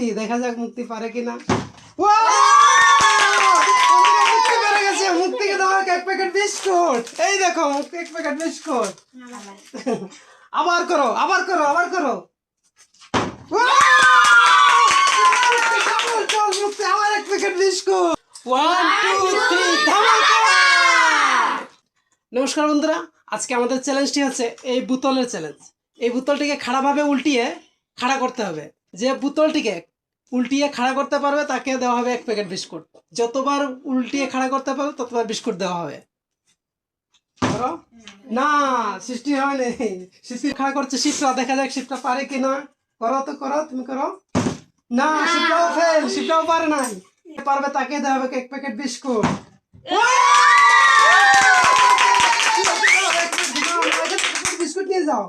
মুক্তি, দেখা যাক মুক্তি পারে কিনা। মুক্তি পেরে গেছে। মুক্তিকে দেওয়া এক প্যাকেট বিস্কুট। এই দেখো মুক্তি এক প্যাকেট বিস্কুট। আবার করো, আবার করো, আবার করো। মুক্তি আবার এক প্যাকেট বিস্কুট। 1 2 3 ধামাকা। নমস্কার বন্ধুরা, আজকে আমাদের চ্যালেঞ্জটি হচ্ছে এই বোতলের চ্যালেঞ্জ। এই বোতলটিকে খাড়াভাবে উল্টিয়ে খাড়া করতে হবে। যে বোতলটিকে উল্টিয়ে খাড়া করতে পারবে তাকে দেওয়া হবে এক প্যাকেট বিস্কুট। যতবার উল্টিয়ে খাড়া করতে পারবে ততবার বিস্কুট দেওয়া হবে। করো না, সৃষ্টি হয়নি। সৃষ্টি খাড়া করছে শিবটা, দেখা যাক শিবটা পারে কিনা। করো তো, করো, তুমি করো। না, শিবটাও ফেল, শিবটাও পারে নাই। পারবে তাকে দেওয়া হবে এক প্যাকেট বিস্কুট। বিস্কুট নিয়ে যাও।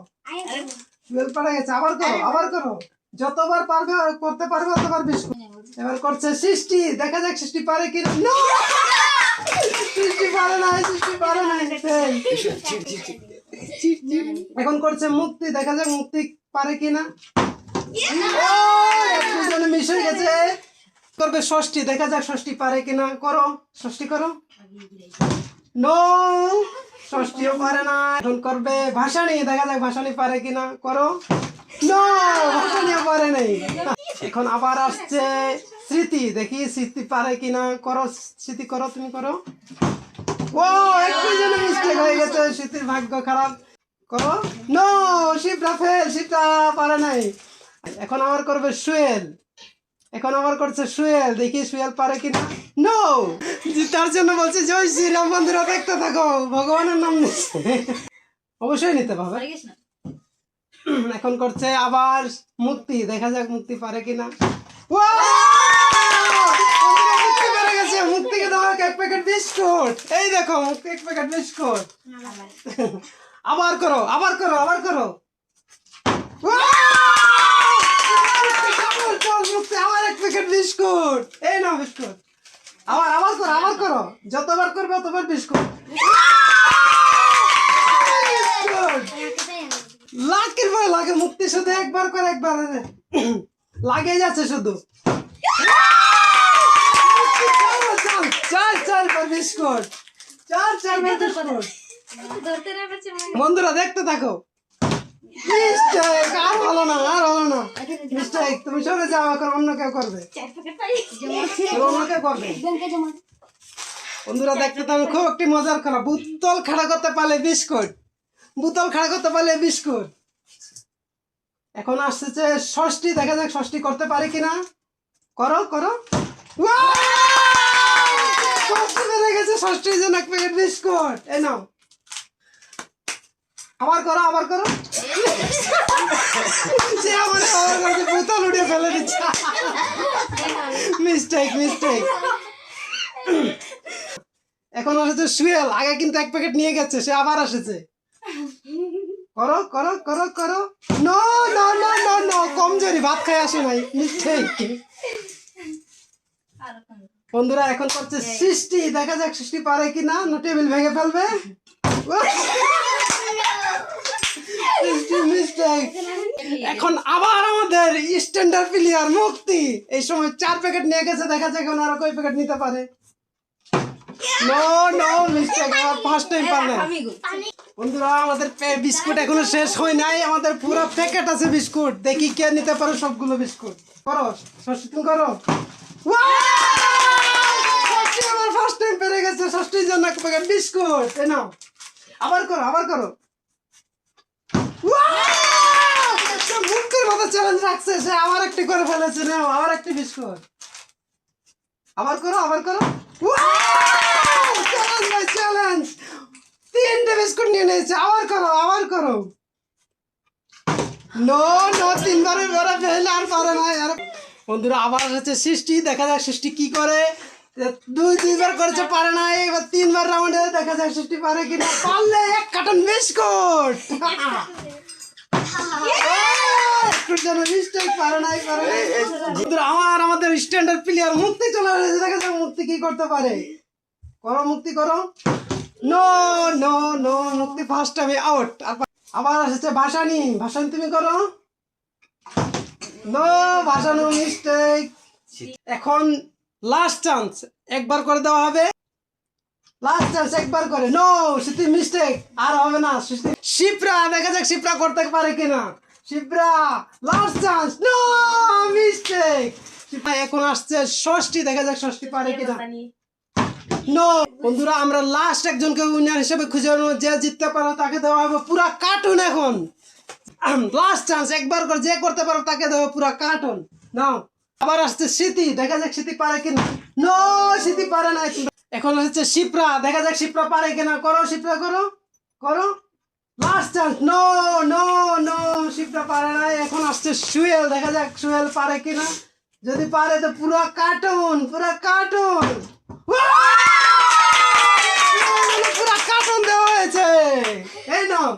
বেল পড়ে গেছে। আবার করো, আবার করো। যতবার পারবে করতে পারবে ততবার বিস্কুট। এবার করছে সৃষ্টি, দেখা যাক সৃষ্টি পারে কি না। সৃষ্টি পারে না, সৃষ্টি পারে না। এখন করছে মুক্তি, দেখা যাক মুক্তি পারে কিনা। দুজনে মিশ হয়ে গেছে। করবে ষষ্ঠী, দেখা যাক ষষ্ঠী পারে কিনা। করো, ষষ্ঠী করো। নো, ষষ্ঠীও পারে না। এখন করবে ভাসানি, দেখা যাক ভাসানি পারে কিনা। করো। নো, ভাসানিও পারে নাই। এখন আবার আসছে স্মৃতি, দেখি স্মৃতি পারে কিনা। করো স্মৃতি, করো, তুমি করো। ও, একটু যেন মিস্টেক হয়ে গেছে, স্মৃতির ভাগ্য খারাপ। করো। নো, শিবটা ফেল, শিবটা পারে নাই। এখন আবার করবে সুয়েল, এখন আবার করছে সুয়েল, দেখি সুয়েল পারে কিনা। নো, তার জন্য বলছে জয় শ্রীরাম। বন্ধুরা দেখতে থাকো, ভগবানের নাম নিচ্ছে, অবশ্যই নিতে পারবে। এখন করছে আবার মুক্তি, দেখা যাক মুক্তি পারে কিনা। মুক্তি পেরে গেছে। মুক্তিকে দেওয়া এক প্যাকেট বিস্কুট। এই দেখো মুক্তি এক প্যাকেট বিস্কুট। আবার করো, আবার করো, আবার করো। মুক্তি আবার এক প্যাকেট বিস্কুট। এই নাও বিস্কুট। আবার আবার করো, আবার করো। যতবার করবে ততবার বিস্কুট। লাখের পরে লাগে। মুক্তি শুধু একবার করে একবার লাগে যাচ্ছে শুধু। চার চারবার বিস্কুট, চার চারবার বিস্কুট। বন্ধুরা দেখতে থাকো। মিস্টেক, আর হলো না, আর হলো না। মিস্টেক, তুমি সরে যাও। এখন অন্য কেউ করবে, অন্য কেউ করবে। বন্ধুরা দেখতে থাকো, খুব একটি মজার খেলা। বোতল খাড়া করতে পারলে বিস্কুট, বোতল খাড়া করতে পারলে বিস্কুট। এখন আসছে ষষ্ঠী, দেখা যাক ষষ্ঠী করতে পারে কিনা। করো, করো। ষষ্ঠী বেড়ে গেছে। ষষ্ঠীর জন্য এক প্যাকেট বিস্কুট। এই নাও। আবার করো, আবার করো। সে আমার বোতল উঠে ফেলে দিচ্ছে। Mistake, mistake. এখন আসছে সুয়েল, আগে কিন্তু এক প্যাকেট নিয়ে গেছে, সে আবার আসছে। করো, করো, করো, করো। No, no, no, no, no, কমজোরি, ভাত খাই আসে নাই। মিস্টেক। বন্ধুরা এখন করছে সৃষ্টি, দেখা যাক সৃষ্টি পারে কিনা। না টেবিল ভেঙে ফেলবে। এখন আবার আমাদের স্ট্যান্ডার্ড প্লেয়ার মুক্তি এই সময় 4 প্যাকেট নিয়ে গেছে, দেখা যাক এখন আরো কয় প্যাকেট নিতে পারে। নো, নো, মিস্টেক, আমার ফার্স্ট টাইম পারলেন। বন্ধুরা আমাদের বিস্কুট এখনো শেষ হয় নাই, আমাদের পুরো প্যাকেট আছে বিস্কুট। দেখি কে নিতে পারো সবগুলো বিস্কুট। করো ষষ্ঠী, তুমি করো। ষষ্ঠী আমার ফার্স্ট টাইম পেরে গেছে। ষষ্ঠীর জন্য এক প্যাকেট বিস্কুট। এই নাও। আবার করো, আবার করো। মুক্তির মতো চ্যালেঞ্জ রাখছে, সে আবার একটি করে ফেলেছে। নাও আবার একটি বিস্কুট। আবার করো, আবার করো। চ্যালেঞ্জ বাই চ্যালেঞ্জ, 3টে বিস্কুট নিয়ে নিয়েছে। আবার করো, আবার করো। নো, নো, 3বারের পরে ফেলে আর পারে না। বন্ধুরা আবার হচ্ছে সৃষ্টি, দেখা যাক সৃষ্টি কি করে। 2-3বার করেছে, পারে না। এবার 3বার রাউন্ডে, দেখা যাক সৃষ্টি পারে কিনা। পারলে 1 কার্টন বিস্কুট। আমাদের স্ট্যান্ডার্ড প্লেয়ার মুক্তি চলে আসছে, দেখা যাক মুক্তি কি করতে পারে। করো মুক্তি, করো। নো, নো, নো, মুক্তি ফার্স্ট টাইম আউট। আবার আসছে ভাসানি, ভাসানি তুমি করো। নো ভাসানো মিস্টেক। এখন লাস্ট চান্স একবার করে দেওয়া হবে, লাস্ট চান্স একবার করে। নো স্মৃতি মিস্টেক, আর হবে না। শিপ্রা, দেখা যাক শিপ্রা করতে পারে কিনা। Shipra last chance, no mistake. এখন আসছে ষষ্ঠী, দেখা যাক ষষ্ঠী পারে কিনা। নো বন্ধুরা, আমরা লাস্ট একজনকে উইনার হিসেবে খুঁজে নেব, যে জিততে পারো তাকে দেওয়া হবে পুরা কার্টুন। এখন লাস্ট চান্স একবার করে, যে করতে পারো তাকে দেওয়া পুরা কার্টুন। নাও আবার আসছে স্মৃতি, দেখা যাক স্মৃতি পারে কিনা। নো স্মৃতি পারে না। এখন হচ্ছে শিপ্রা, দেখা যাক শিপ্রা পারে কিনা। করো শিপ্রা, করো করো, last chance. No no no, Shipra পারে না। এখন আসছে সুয়েল, দেখা যাক সুয়েল পারে কিনা। যদি পারে তো পুরা কার্টুন, পুরা কার্টুন, পুরা কার্টুন দেওয়া হয়েছে। এই নাও।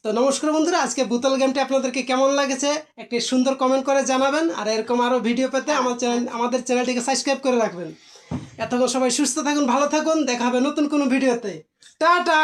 তো নমস্কার বন্ধুরা, আজকে বোতল গেমটি আপনাদেরকে কেমন লাগেছে একটি সুন্দর কমেন্ট করে জানাবেন। আর এরকম আরও ভিডিও পেতে আমাদের চ্যানেলটিকে সাবস্ক্রাইব করে রাখবেন। এতক্ষণ সবাই সুস্থ থাকুন, ভালো থাকুন, দেখা হবে নতুন কোনো ভিডিওতে। টাটা।